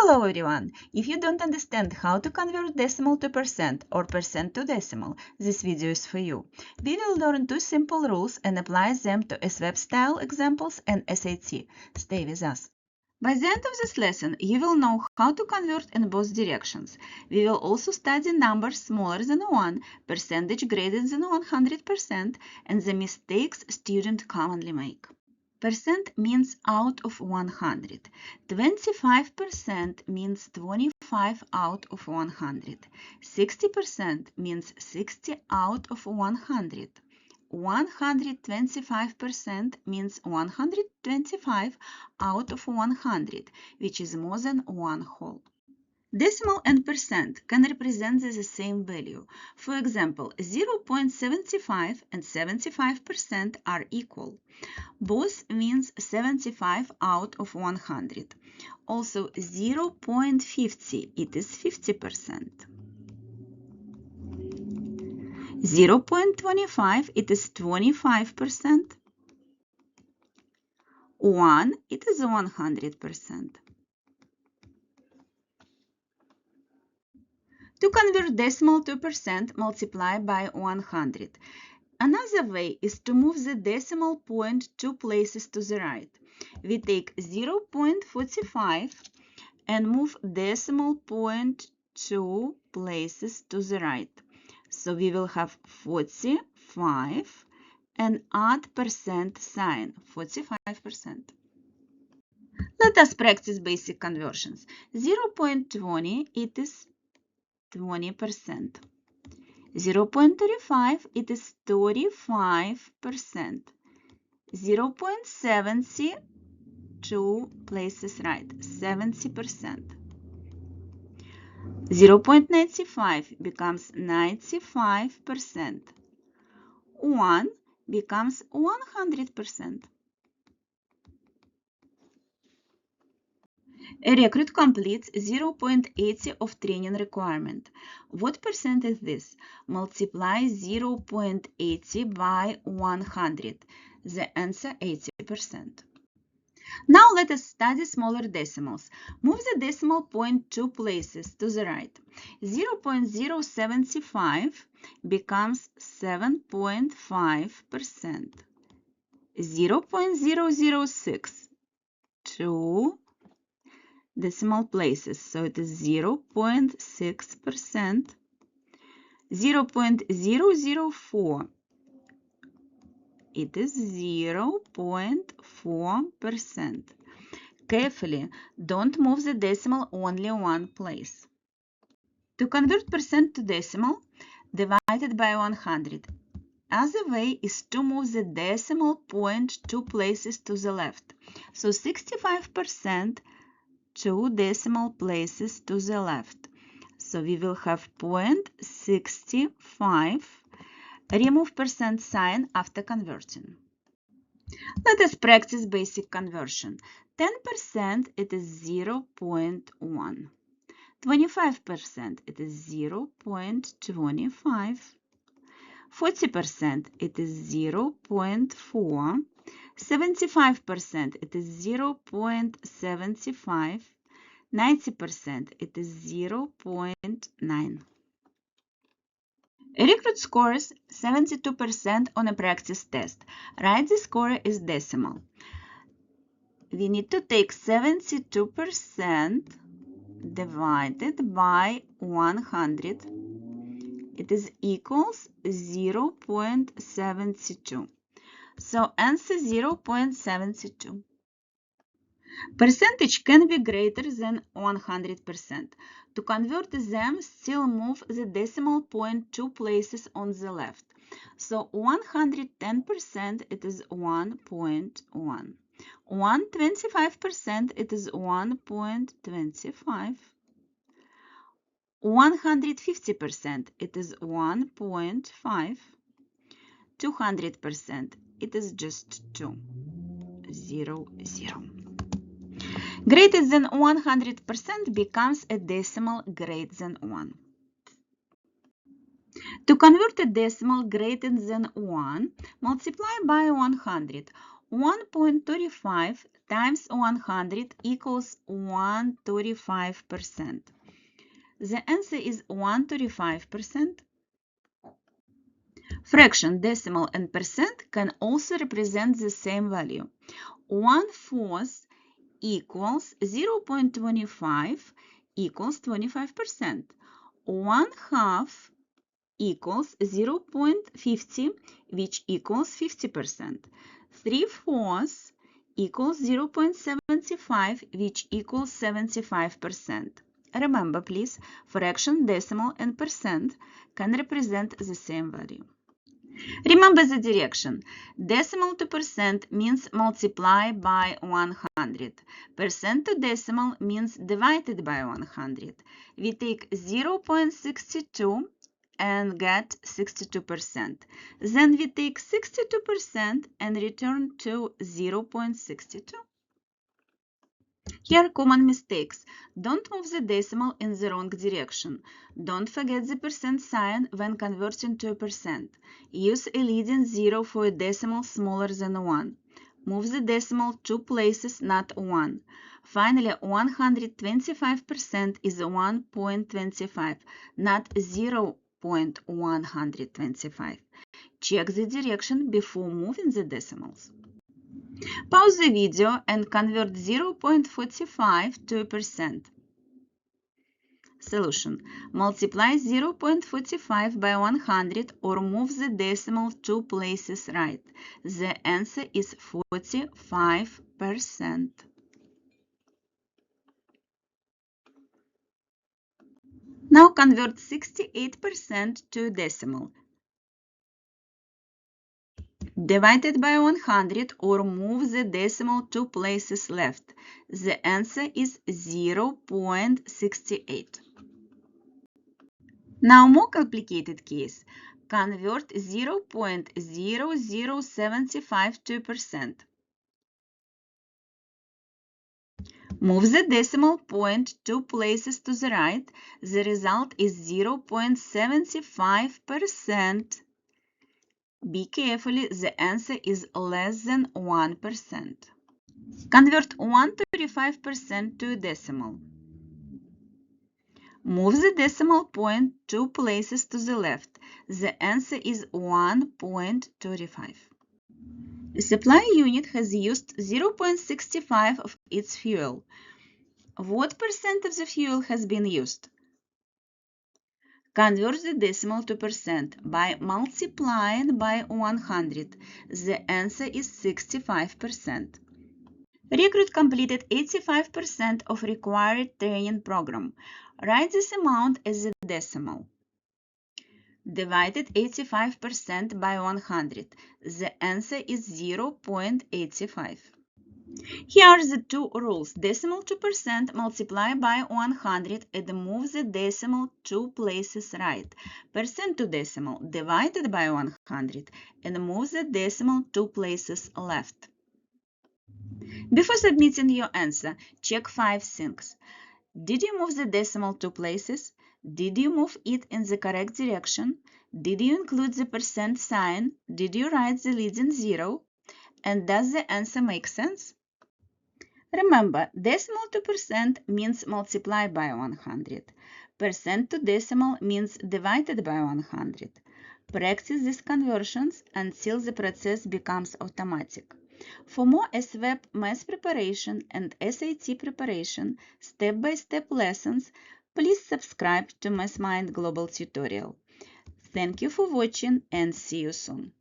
Hello everyone! If you don't understand how to convert decimal to percent or percent to decimal, this video is for you. We will learn two simple rules and apply them to ASVAB style examples and SAT. Stay with us. By the end of this lesson, you will know how to convert in both directions. We will also study numbers smaller than 1, percentage greater than 100%, and the mistakes students commonly make. Percent means out of 100. 25% means 25 out of 100. 60% means 60 out of 100. 125% means 125 out of 100, which is more than one whole. Decimal and percent can represent the same value. For example, 0.75 and 75% are equal. Both means 75 out of 100. Also, 0.50, it is 50%. 0.25, it is 25%. 1, it is 100%. To convert decimal to percent, multiply by 100. Another way is to move the decimal point 2 places to the right. We take 0.45 and move decimal point 2 places to the right. So we will have 45 and add percent sign, 45%. Let us practice basic conversions. 0.20, it is 20%. 0.35, it is 35%. 0.70, 2 places right, 70%. 0.95 becomes 95%. 1 becomes 100%. A recruit completes 0.80 of training requirement. What percent is this? Multiply 0.80 by 100. The answer 80%. Now let us study smaller decimals. Move the decimal point 2 places to the right. 0.075 becomes 7.5%. 0.006, 2 decimal places, so it is 0.6%. 0.004, it is 0.4%. Carefully, don't move the decimal only one place. To convert percent to decimal, divide it by 100. Other way is to move the decimal point 2 places to the left. So 65%, 2 decimal places to the left. So we will have 0.65. Remove percent sign after converting. Let us practice basic conversion. 10%, it is 0.1. 25%, it is 0.25. 40%, it is 0.4. 75%, it is 0.75. 90%, it is 0.9. A recruit scores 72% on a practice test. Write the score as decimal. We need to take 72% divided by 100. It is equals 0.72. So answer 0.72. Percentage can be greater than 100%. To convert them, still move the decimal point 2 places on the left. So 110%, it is 1.1. 125%, it is 1.25. 150%, it is 1.5. 200%, it is just 2. 0, 0. Greater than 100% becomes a decimal greater than 1. To convert a decimal greater than 1, multiply by 100. 1.35 times 100 equals 135%. The answer is 135%. Fraction, decimal, and percent can also represent the same value. 1/4 equals 0.25 equals 25%. 1/2 equals 0.50, which equals 50%. 3/4 equals 0.75, which equals 75%. Remember, please, fraction, decimal, and percent can represent the same value. Remember the direction. Decimal to percent means multiply by 100. Percent to decimal means divided by 100. We take 0.62 and get 62%. Then we take 62% and return to 0.62. Here are common mistakes. Don't move the decimal in the wrong direction. Don't forget the percent sign when converting to a percent. Use a leading zero for a decimal smaller than 1. Move the decimal 2 places, not 1. Finally, 125% is 1.25, not 0.125. Check the direction before moving the decimals. Pause the video and convert 0.45 to a percent. Solution. Multiply 0.45 by 100 or move the decimal 2 places right. The answer is 45%. Now convert 68% to a decimal. Divided by 100 or move the decimal 2 places left. The answer is 0.68. Now more complicated case. Convert 0.0075 to a percent. Move the decimal point 2 places to the right. The result is 0.75%. Be careful, the answer is less than 1%. Convert 135% to a decimal. Move the decimal point 2 places to the left. The answer is 1.35. A supply unit has used 0.65 of its fuel. What percent of the fuel has been used? Convert the decimal to percent by multiplying by 100. The answer is 65%. Recruit completed 85% of required training program. Write this amount as a decimal. Divided 85% by 100. The answer is 0.85. Here are the two rules. Decimal to percent, multiply by 100 and move the decimal 2 places right. Percent to decimal, divided by 100 and move the decimal 2 places left. Before submitting your answer, check 5 things. Did you move the decimal 2 places? Did you move it in the correct direction? Did you include the percent sign? Did you write the leading zero? And does the answer make sense? Remember, decimal to percent means multiply by 100. Percent to decimal means divided by 100. Practice these conversions until the process becomes automatic. For more ASVAB math preparation and SAT preparation step-by-step lessons, please subscribe to MathMind Global Tutorial. Thank you for watching and see you soon.